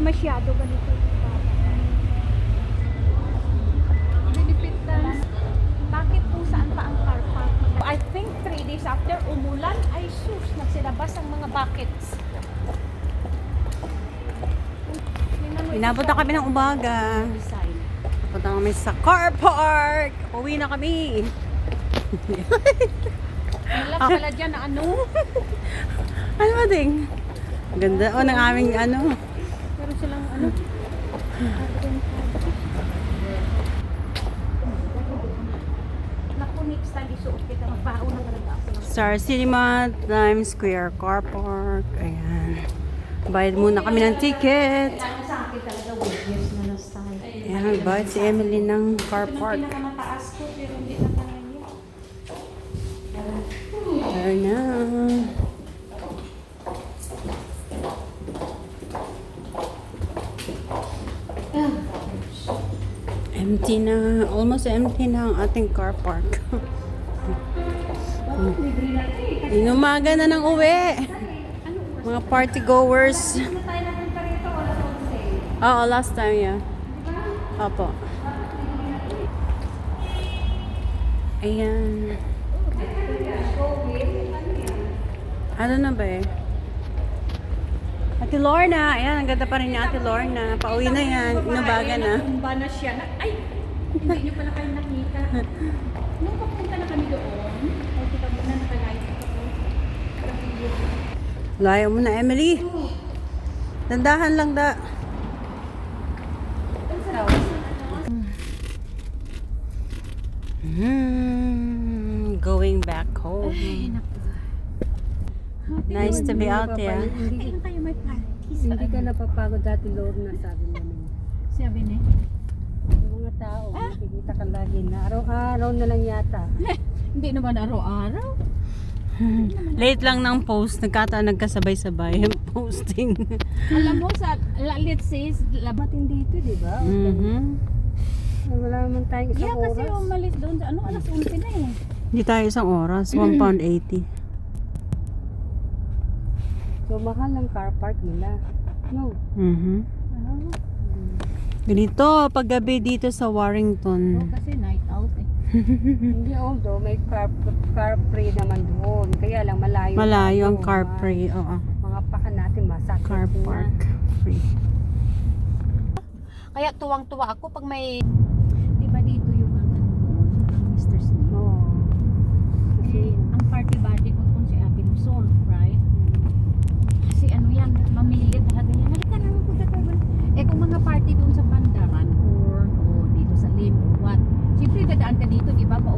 masyado ganito yung bata. Benefit dance. Bakit kung saan pa ang car park? I think 3 days after umulan, ay sus, nagsilabas ang mga buckets. Inabot na kami ng umaga. Design. Punta kami sa car park. Uwi na kami. Wala pala dyan na ano. Ano ba ding? Ganda o ng aming ano. Meron silang ano. Naku, next time isuot kita. Magbaon na talaga ako ng Star Cinema, Times Square Car Park. Ayan. Bayad muna kami ng ticket. kailangan sa akin talaga weakness na last time. Ayan, bayad si Emily ng car Ito park. ang pinakamataas ko pero hindi na kaya. There na. Empty na. Almost empty na ang ating car park. Inumaga na ng uwi. Mga party goers. Ano tayo napunta rito? Wala ko say. Oo, last time, yeah. Opo. Ayan. Ano na ba eh? Ate Lorna. Ayan, ang ganda pa rin ni Ate Lorna. Pauwi na yan. Inubaga na. Natumba na siya. Ay! Hindi niyo pala kayo nakita. Nung papunta na kami doon, ay kita mo na nakalive ako. Layo mo na, Emily. Dandahan lang da. Going back home. Nice to be out there. Kailan kayo may party? Hindi ka napapagod dati, Lorna, sabi namin. Sabi niya. Yung mga tao, nakikita ka lagi na araw-araw na lang yata. Hindi naman araw-araw. Late lang ng post. Nagkasabay-sabay yung posting. Alam mo, let's say, labat Hindi dito, di ba? Wala naman tayong isang Yeah, kasi oras. umalis doon sa alas 11 na eh. Hindi tayo isang oras. £1.80. So, mahal ang car park nila. No. Ganito, paggabi dito sa Oh, Warrington. kasi night out eh. Hindi, although may car free naman doon. Kaya lang malayo. Malayo ang tayo. car free. Oo. Mga paa natin masakit Car na. park free. Kaya tuwang-tuwa ako pag may... Di ba dito yung ang Mr. Smith? Oo. Eh, ang party body ko kung si Ate Musol, right? Kasi ano yan, mamili talaga yan. Halika na po dito. Eh kung mga party doon sa Bandaran or dito sa Lim or what, siyempre dadaan ka dito, di ba?